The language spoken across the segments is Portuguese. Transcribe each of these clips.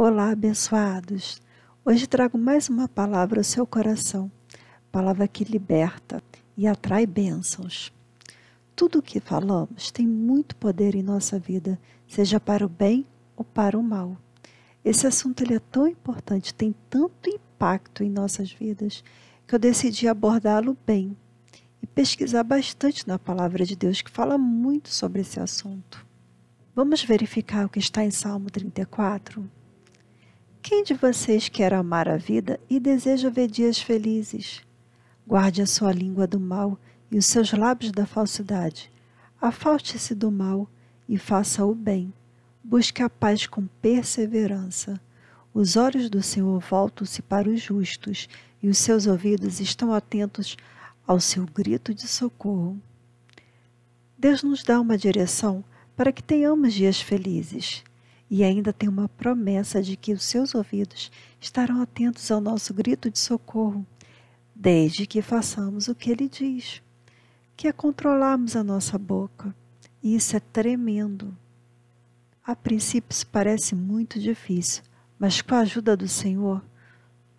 Olá, abençoados! Hoje trago mais uma palavra ao seu coração, palavra que liberta e atrai bênçãos. Tudo o que falamos tem muito poder em nossa vida, seja para o bem ou para o mal. Esse assunto ele é tão importante, tem tanto impacto em nossas vidas, que eu decidi abordá-lo bem e pesquisar bastante na palavra de Deus, que fala muito sobre esse assunto. Vamos verificar o que está em Salmo 34? Quem de vocês quer amar a vida e deseja ver dias felizes? Guarde a sua língua do mal e os seus lábios da falsidade. Afaste-se do mal e faça o bem. Busque a paz com perseverança. Os olhos do Senhor voltam-se para os justos e os seus ouvidos estão atentos ao seu grito de socorro. Deus nos dá uma direção para que tenhamos dias felizes. E ainda tem uma promessa de que os seus ouvidos estarão atentos ao nosso grito de socorro, desde que façamos o que Ele diz, que é controlarmos a nossa boca. E isso é tremendo. A princípio isso parece muito difícil, mas com a ajuda do Senhor,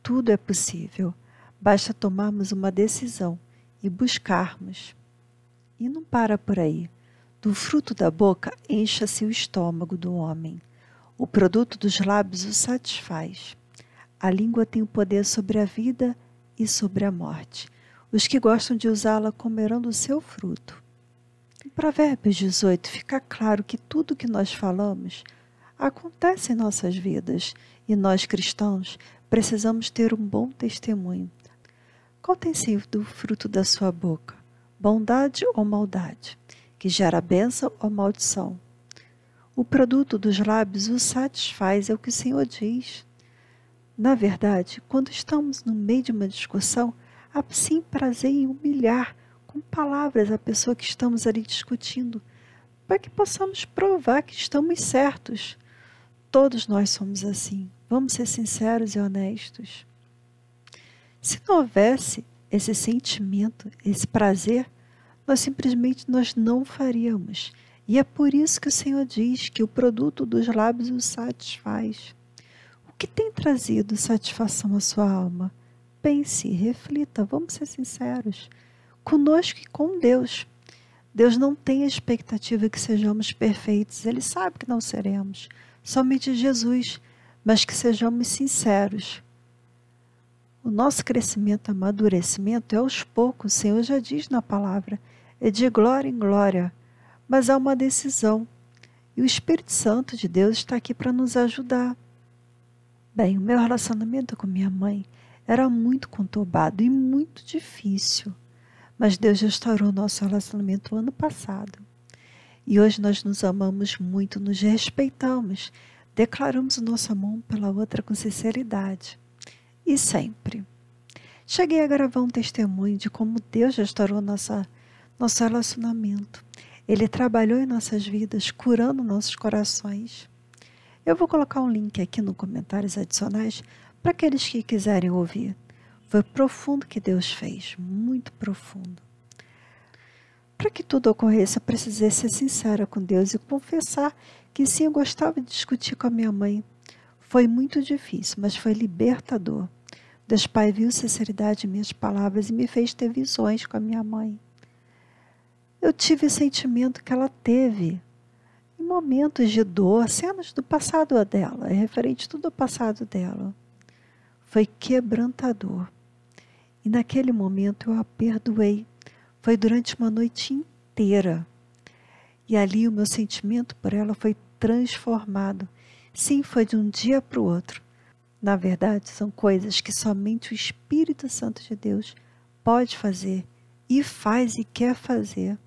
tudo é possível. Basta tomarmos uma decisão e buscarmos. E não para por aí. Do fruto da boca encha-se o estômago do homem. O produto dos lábios o satisfaz. A língua tem o poder sobre a vida e sobre a morte. Os que gostam de usá-la comerão do seu fruto. Em Provérbios 18 fica claro que tudo que nós falamos acontece em nossas vidas e nós cristãos precisamos ter um bom testemunho. Qual tem sido o fruto da sua boca? Bondade ou maldade? Que gera bênção ou maldição? O produto dos lábios o satisfaz, é o que o Senhor diz. Na verdade, quando estamos no meio de uma discussão, há sim prazer em humilhar com palavras a pessoa que estamos ali discutindo, para que possamos provar que estamos certos. Todos nós somos assim. Vamos ser sinceros e honestos. Se não houvesse esse sentimento, esse prazer, nós não faríamos. E é por isso que o Senhor diz que o produto dos lábios o satisfaz. O que tem trazido satisfação à sua alma? Pense, reflita, vamos ser sinceros. Conosco e com Deus. Deus não tem a expectativa que sejamos perfeitos. Ele sabe que não seremos. Somente Jesus, mas que sejamos sinceros. O nosso crescimento, amadurecimento é aos poucos. O Senhor já diz na palavra. É de glória em glória. Mas há uma decisão. E o Espírito Santo de Deus está aqui para nos ajudar. Bem, o meu relacionamento com minha mãe era muito conturbado e muito difícil. Mas Deus restaurou nosso relacionamento ano passado. E hoje nós nos amamos muito, nos respeitamos. Declaramos o nosso amor pela outra com sinceridade. E sempre. Cheguei a gravar um testemunho de como Deus restaurou nosso relacionamento. Ele trabalhou em nossas vidas, curando nossos corações. Eu vou colocar um link aqui nos comentários adicionais para aqueles que quiserem ouvir. Foi profundo que Deus fez, muito profundo. Para que tudo ocorresse, eu precisei ser sincera com Deus e confessar que sim, eu gostava de discutir com a minha mãe. Foi muito difícil, mas foi libertador. Deus Pai viu sinceridade em minhas palavras e me fez ter visões com a minha mãe. Eu tive o sentimento que ela teve em momentos de dor, cenas do passado dela, é referente tudo ao passado dela. Foi quebrantador. E naquele momento eu a perdoei. Foi durante uma noite inteira. E ali o meu sentimento por ela foi transformado. Sim, foi de um dia para o outro. Na verdade, são coisas que somente o Espírito Santo de Deus pode fazer e faz e quer fazer.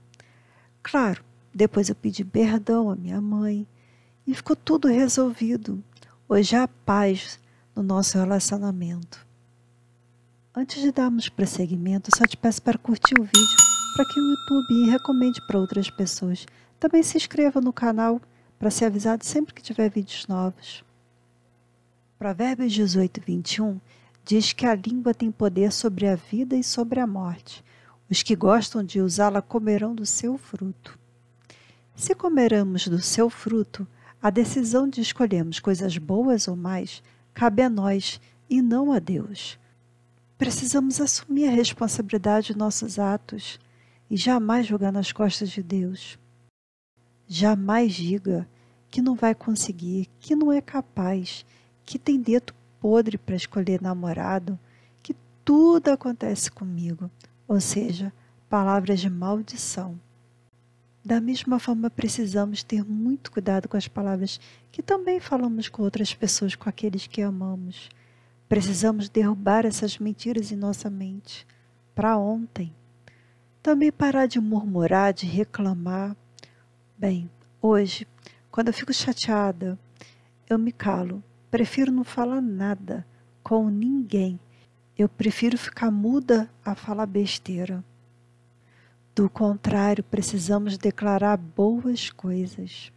Claro, depois eu pedi perdão à minha mãe e ficou tudo resolvido. Hoje há paz no nosso relacionamento. Antes de darmos prosseguimento, eu só te peço para curtir o vídeo para que o YouTube recomende para outras pessoas. Também se inscreva no canal para ser avisado sempre que tiver vídeos novos. Provérbios 18, 21 diz que a língua tem poder sobre a vida e sobre a morte. Os que gostam de usá-la comerão do seu fruto. Se comermos do seu fruto, A decisão de escolhermos coisas boas ou mais cabe a nós e não a Deus. Precisamos assumir a responsabilidade de nossos atos e jamais jogar nas costas de Deus. Jamais diga que não vai conseguir, que não é capaz, que tem dedo podre para escolher namorado, que tudo acontece comigo, ou seja, palavras de maldição. Da mesma forma, precisamos ter muito cuidado com as palavras que também falamos com outras pessoas, com aqueles que amamos. Precisamos derrubar essas mentiras em nossa mente, para ontem. Também parar de murmurar, de reclamar. Bem, hoje, quando eu fico chateada, eu me calo. Prefiro não falar nada com ninguém. Eu prefiro ficar muda a falar besteira. Do contrário, precisamos declarar boas coisas.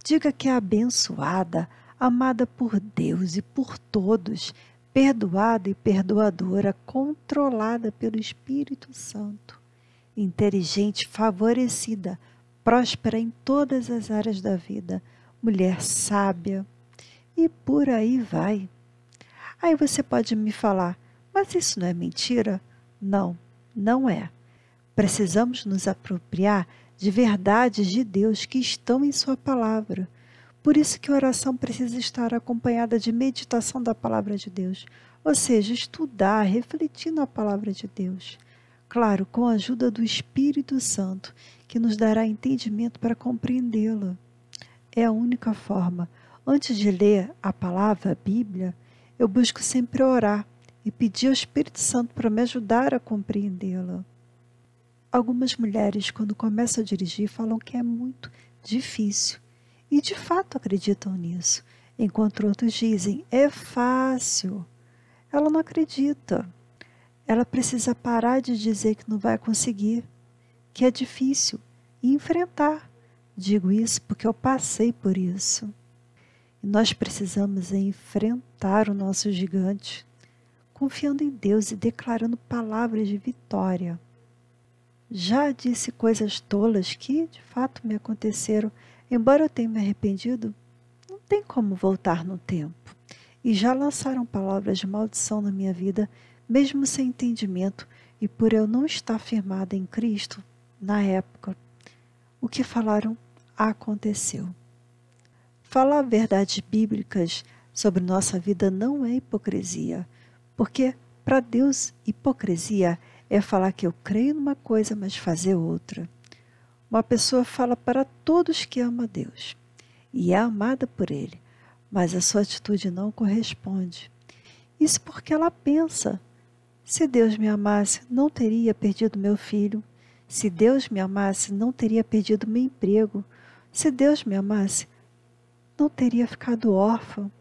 Diga que é abençoada, amada por Deus e por todos, perdoada e perdoadora, controlada pelo Espírito Santo, inteligente, favorecida, próspera em todas as áreas da vida, mulher sábia, e por aí vai. Aí você pode me falar, mas isso não é mentira? Não, não é. Precisamos nos apropriar de verdades de Deus que estão em sua palavra. Por isso que a oração precisa estar acompanhada de meditação da palavra de Deus, ou seja, estudar, refletir na palavra de Deus. Claro, com a ajuda do Espírito Santo, que nos dará entendimento para compreendê-la. É a única forma. Antes de ler a palavra, a Bíblia, eu busco sempre orar e pedir ao Espírito Santo para me ajudar a compreendê-la. Algumas mulheres, quando começam a dirigir, falam que é muito difícil. E de fato acreditam nisso. Enquanto outros dizem, é fácil. Ela não acredita. Ela precisa parar de dizer que não vai conseguir, que é difícil, e enfrentar. Digo isso porque eu passei por isso. E nós precisamos enfrentar o nosso gigante, confiando em Deus e declarando palavras de vitória. Já disse coisas tolas que, de fato, me aconteceram. Embora eu tenha me arrependido, não tem como voltar no tempo. E já lançaram palavras de maldição na minha vida, mesmo sem entendimento, e por eu não estar firmada em Cristo, na época, o que falaram aconteceu. Falar verdades bíblicas sobre nossa vida não é hipocrisia, porque para Deus hipocrisia é falar que eu creio numa coisa, mas fazer outra. Uma pessoa fala para todos que ama a Deus e é amada por Ele, mas a sua atitude não corresponde. Isso porque ela pensa, se Deus me amasse, não teria perdido meu filho. Se Deus me amasse, não teria perdido meu emprego. Se Deus me amasse, não teria ficado órfão.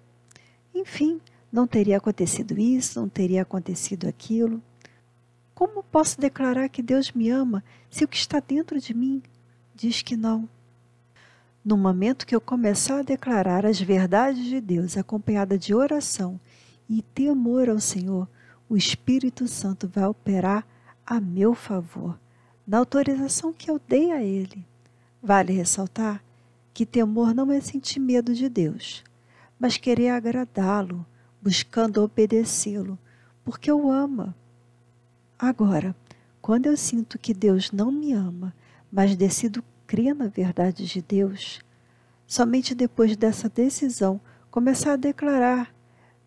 Enfim, não teria acontecido isso, não teria acontecido aquilo. Como posso declarar que Deus me ama se o que está dentro de mim diz que não? No momento que eu começar a declarar as verdades de Deus, acompanhada de oração e temor ao Senhor, o Espírito Santo vai operar a meu favor, na autorização que eu dei a Ele. Vale ressaltar que temor não é sentir medo de Deus, mas querer agradá-lo, buscando obedecê-lo, porque o ama. Agora, quando eu sinto que Deus não me ama, mas decido crer na verdade de Deus, somente depois dessa decisão começar a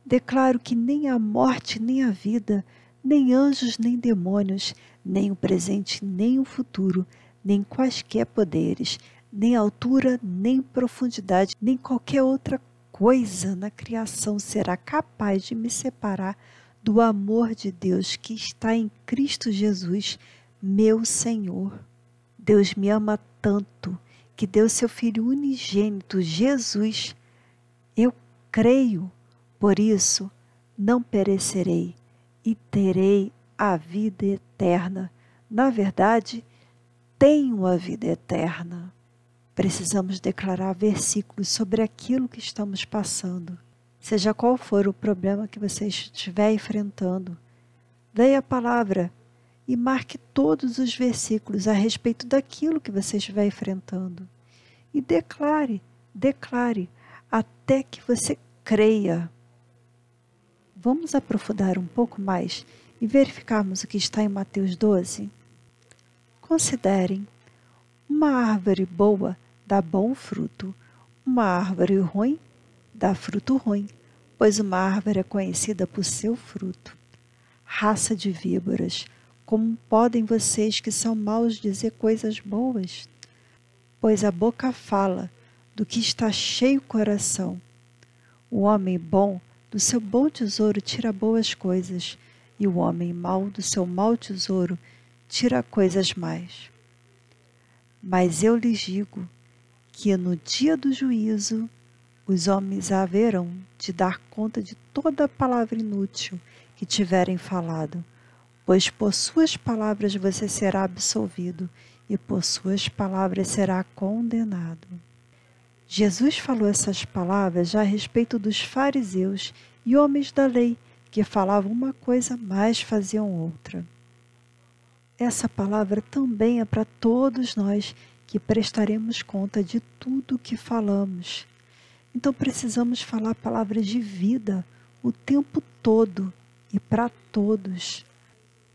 declaro que nem a morte, nem a vida, nem anjos, nem demônios, nem o presente, nem o futuro, nem quaisquer poderes, nem altura, nem profundidade, nem qualquer outra coisa na criação será capaz de me separar do amor de Deus que está em Cristo Jesus, meu Senhor. Deus me ama tanto que deu seu Filho unigênito, Jesus. Eu creio, por isso não perecerei e terei a vida eterna. Na verdade, tenho a vida eterna. Precisamos declarar versículos sobre aquilo que estamos passando. Seja qual for o problema que você estiver enfrentando, leia a palavra e marque todos os versículos a respeito daquilo que você estiver enfrentando. E declare declare até que você creia. Vamos aprofundar um pouco mais e verificarmos o que está em Mateus 12? Considerem, uma árvore boa dá bom fruto, uma árvore ruim dá fruto ruim, pois uma árvore é conhecida por seu fruto. Raça de víboras, como podem vocês que são maus dizer coisas boas? Pois a boca fala do que está cheio o coração. O homem bom do seu bom tesouro tira boas coisas, e o homem mau do seu mau tesouro tira coisas más. Mas eu lhes digo que no dia do juízo os homens haverão de dar conta de toda a palavra inútil que tiverem falado, pois por suas palavras você será absolvido e por suas palavras será condenado. Jesus falou essas palavras já a respeito dos fariseus e homens da lei, que falavam uma coisa, mas faziam outra. Essa palavra também é para todos nós que prestaremos conta de tudo o que falamos. Então precisamos falar palavras de vida o tempo todo e para todos,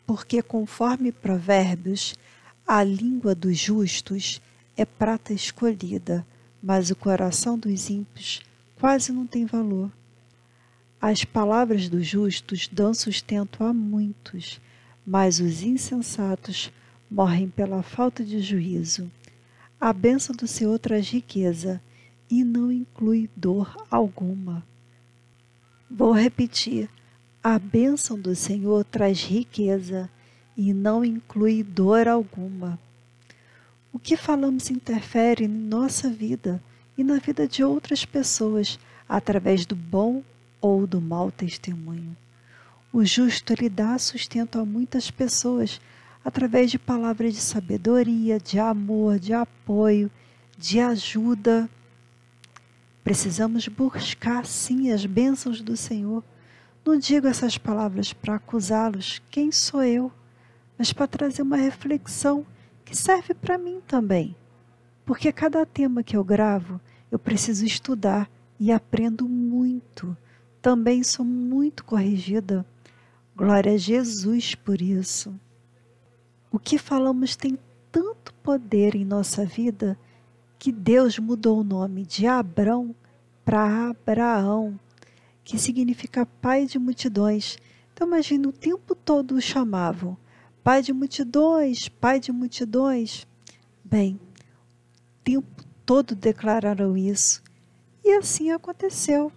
porque conforme Provérbios, a língua dos justos é prata escolhida, mas o coração dos ímpios quase não tem valor. As palavras dos justos dão sustento a muitos, mas os insensatos morrem pela falta de juízo. A bênção do Senhor traz riqueza e não inclui dor alguma. Vou repetir. A bênção do Senhor traz riqueza e não inclui dor alguma. O que falamos interfere em nossa vida e na vida de outras pessoas através do bom ou do mau testemunho. O justo, ele dá sustento a muitas pessoas através de palavras de sabedoria, de amor, de apoio, de ajuda. Precisamos buscar, sim, as bênçãos do Senhor. Não digo essas palavras para acusá-los, quem sou eu, mas para trazer uma reflexão que serve para mim também. Porque cada tema que eu gravo, eu preciso estudar e aprendo muito. Também sou muito corrigida. Glória a Jesus por isso. O que falamos tem tanto poder em nossa vida que Deus mudou o nome de Abrão para Abraão, que significa pai de multidões. Então imagina, o tempo todo o chamavam pai de multidões, pai de multidões. Bem, o tempo todo declararam isso. E assim aconteceu.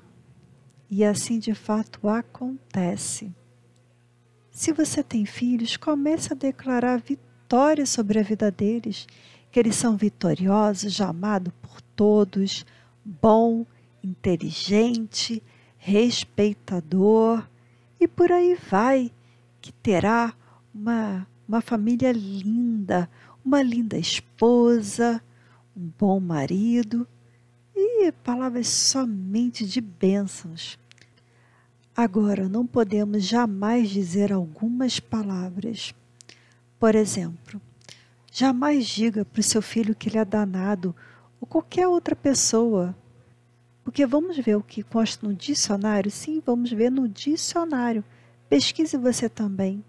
E assim de fato acontece. Se você tem filhos, comece a declarar vitória sobre a vida deles, que eles são vitoriosos, amados por todos, bom, inteligente, respeitador, e por aí vai, que terá uma família linda, uma linda esposa, um bom marido e palavras somente de bênçãos. Agora, não podemos jamais dizer algumas palavras. Por exemplo, jamais diga para o seu filho que ele é danado ou qualquer outra pessoa. Porque vamos ver o que consta no dicionário? Sim, vamos ver no dicionário. Pesquise você também.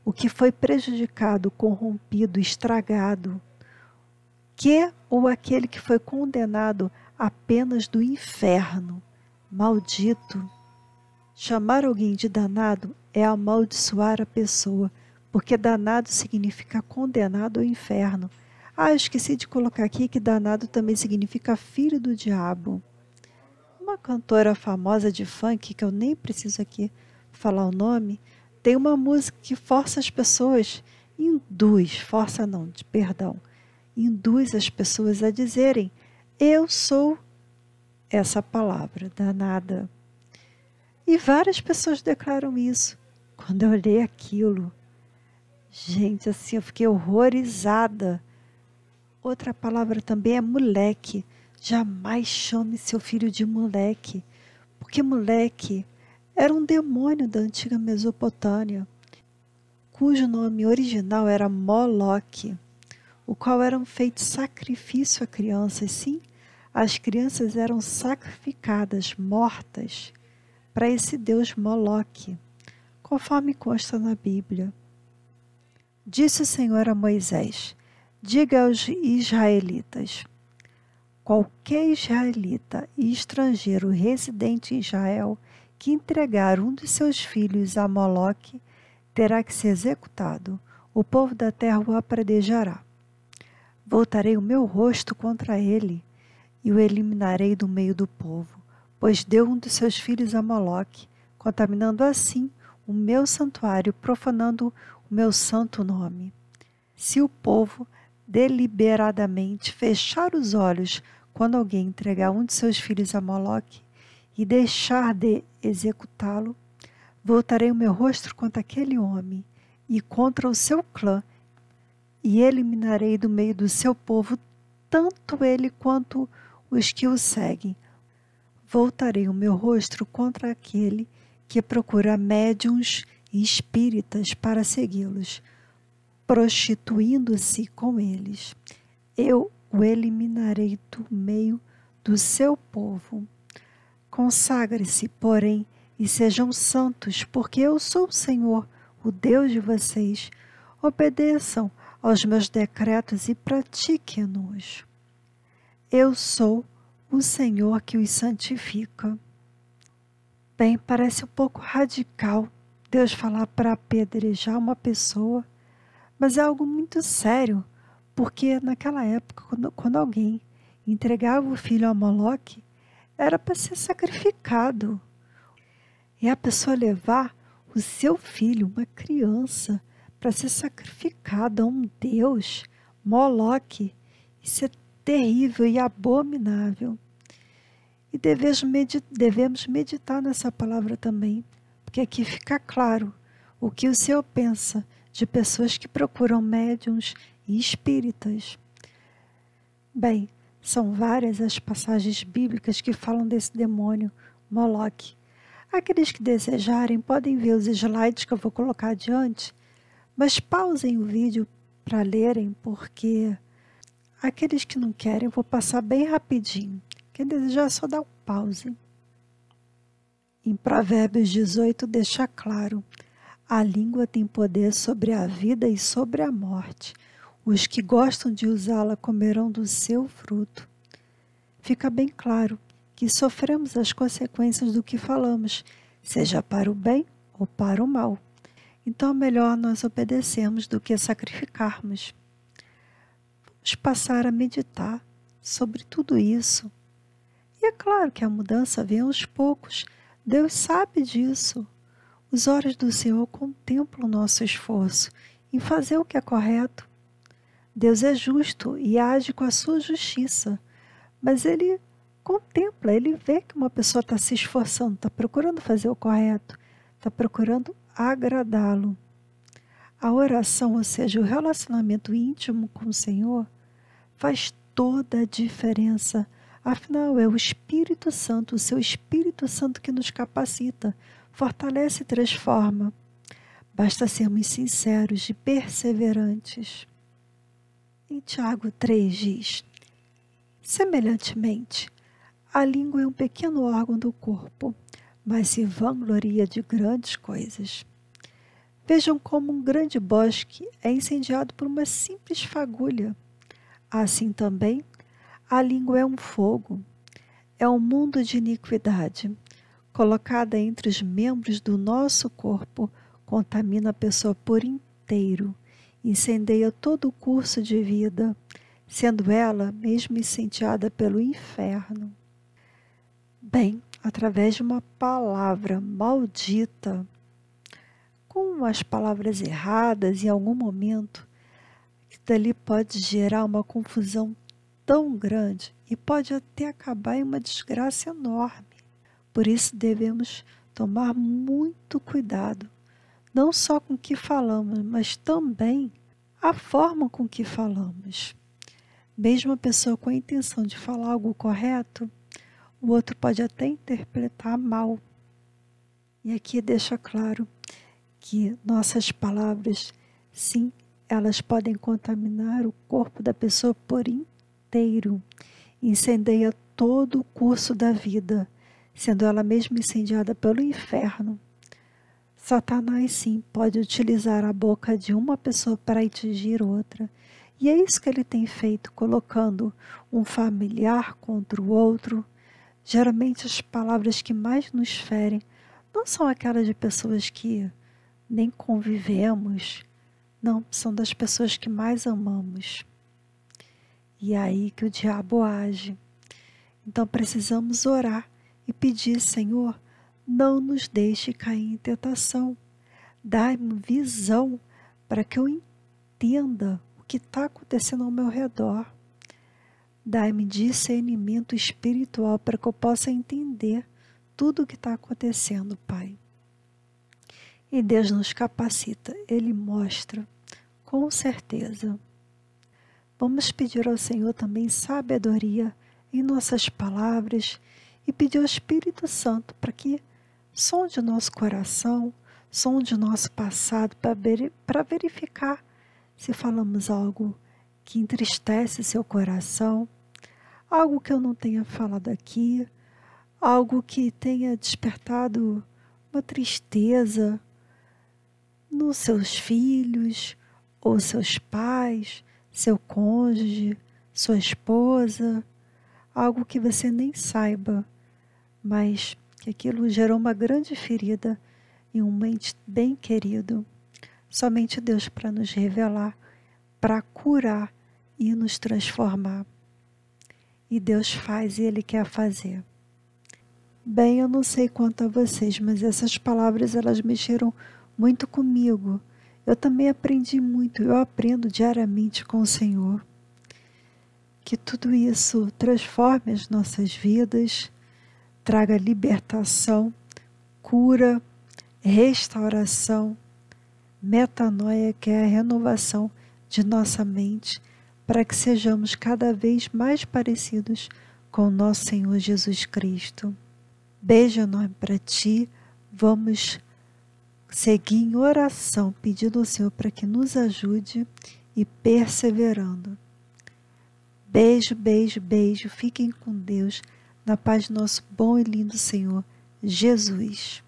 O que foi prejudicado, corrompido, estragado. Que ou aquele que foi condenado a penas do inferno. Maldito. Chamar alguém de danado é amaldiçoar a pessoa, porque danado significa condenado ao inferno. Ah, eu esqueci de colocar aqui que danado também significa filho do diabo. Uma cantora famosa de funk, que eu nem preciso aqui falar o nome, tem uma música que força as pessoas, induz as pessoas a dizerem, eu sou essa palavra, danada. E várias pessoas declaram isso. Quando eu olhei aquilo, gente, assim, eu fiquei horrorizada. Outra palavra também é moleque. Jamais chame seu filho de moleque, porque moleque era um demônio da antiga Mesopotâmia, cujo nome original era Moloque, o qual era feito sacrifício a crianças. Sim, as crianças eram sacrificadas, mortas, para esse deus Moloque, conforme consta na Bíblia. Disse o Senhor a Moisés: diga aos israelitas: qualquer israelita e estrangeiro residente em Israel que entregar um dos seus filhos a Moloque terá que ser executado. O povo da terra o apredejará. Voltarei o meu rosto contra ele e o eliminarei do meio do povo, pois deu um dos seus filhos a Moloque, contaminando assim o meu santuário, profanando o meu santo nome. Se o povo deliberadamente fechar os olhos quando alguém entregar um de seus filhos a Moloque e deixar de executá-lo, voltarei o meu rosto contra aquele homem e contra o seu clã, e eliminarei do meio do seu povo tanto ele quanto os que o seguem. Voltarei o meu rosto contra aquele que procura médiuns e espíritas para segui-los, prostituindo-se com eles. Eu o eliminarei do meio do seu povo. Consagre-se, porém, e sejam santos, porque eu sou o Senhor, o Deus de vocês. Obedeçam aos meus decretos e pratiquem-nos. Eu sou o Senhor que os santifica. Bem, parece um pouco radical Deus falar para apedrejar uma pessoa, mas é algo muito sério, porque naquela época, quando alguém entregava o filho a Moloque, era para ser sacrificado. E a pessoa levar o seu filho, uma criança, para ser sacrificado a um Deus, Moloque, isso é terrível e abominável. E devemos meditar nessa palavra também, porque aqui fica claro o que o Senhor pensa de pessoas que procuram médiuns e espíritas. Bem, são várias as passagens bíblicas que falam desse demônio, Moloque. Aqueles que desejarem podem ver os slides que eu vou colocar adiante, mas pausem o vídeo para lerem, porque aqueles que não querem eu vou passar bem rapidinho. Quem desejar só dá um pause. Em Provérbios 18 deixa claro: a língua tem poder sobre a vida e sobre a morte. Os que gostam de usá-la comerão do seu fruto. Fica bem claro que sofremos as consequências do que falamos, seja para o bem ou para o mal. Então é melhor nós obedecermos do que sacrificarmos. Vamos passar a meditar sobre tudo isso. E é claro que a mudança vem aos poucos. Deus sabe disso. Os olhos do Senhor contemplam o nosso esforço em fazer o que é correto. Deus é justo e age com a sua justiça, mas Ele contempla, Ele vê que uma pessoa está se esforçando, está procurando fazer o correto, está procurando agradá-lo. A oração, ou seja, o relacionamento íntimo com o Senhor, faz toda a diferença. Afinal, é o Espírito Santo, o seu Espírito Santo que nos capacita, fortalece e transforma. Basta sermos sinceros e perseverantes. Em Tiago 3 diz: semelhantemente, a língua é um pequeno órgão do corpo, mas se vangloria de grandes coisas. Vejam como um grande bosque é incendiado por uma simples fagulha. Assim também, a língua é um fogo, é um mundo de iniquidade. Colocada entre os membros do nosso corpo, contamina a pessoa por inteiro, incendeia todo o curso de vida, sendo ela mesmo incendiada pelo inferno. Bem, através de uma palavra maldita, com as palavras erradas em algum momento, isso dali pode gerar uma confusão tão grande e pode até acabar em uma desgraça enorme. Por isso devemos tomar muito cuidado, não só com o que falamos, mas também a forma com que falamos. Mesmo a pessoa com a intenção de falar algo correto, o outro pode até interpretar mal. E aqui deixa claro que nossas palavras, sim, elas podem contaminar o corpo da pessoa por inteiro, incendeia todo o curso da vida, sendo ela mesma incendiada pelo inferno. Satanás, sim, pode utilizar a boca de uma pessoa para atingir outra. E é isso que ele tem feito, colocando um familiar contra o outro. Geralmente as palavras que mais nos ferem não são aquelas de pessoas que nem convivemos, não, são das pessoas que mais amamos. E é aí que o diabo age. Então precisamos orar e pedir: Senhor, não nos deixe cair em tentação. Dai-me visão para que eu entenda o que está acontecendo ao meu redor. Dai-me discernimento espiritual para que eu possa entender tudo o que está acontecendo, Pai. E Deus nos capacita, Ele mostra, com certeza. Vamos pedir ao Senhor também sabedoria em nossas palavras e pedir ao Espírito Santo para que sonde o nosso coração, sonde o nosso passado para verificar se falamos algo que entristece seu coração, algo que eu não tenha falado aqui, algo que tenha despertado uma tristeza nos seus filhos ou seus pais, seu cônjuge, sua esposa, algo que você nem saiba, mas que aquilo gerou uma grande ferida em um ente bem querido. Somente Deus para nos revelar, para curar e nos transformar. E Deus faz e Ele quer fazer. Bem, eu não sei quanto a vocês, mas essas palavras elas mexeram muito comigo. Eu também aprendi muito, eu aprendo diariamente com o Senhor. Que tudo isso transforme as nossas vidas, traga libertação, cura, restauração, metanoia, que é a renovação de nossa mente, para que sejamos cada vez mais parecidos com o nosso Senhor Jesus Cristo. Beijo enorme para ti. Vamos seguir em oração, pedindo ao Senhor para que nos ajude e perseverando. Beijo, beijo, beijo. Fiquem com Deus, na paz do nosso bom e lindo Senhor Jesus.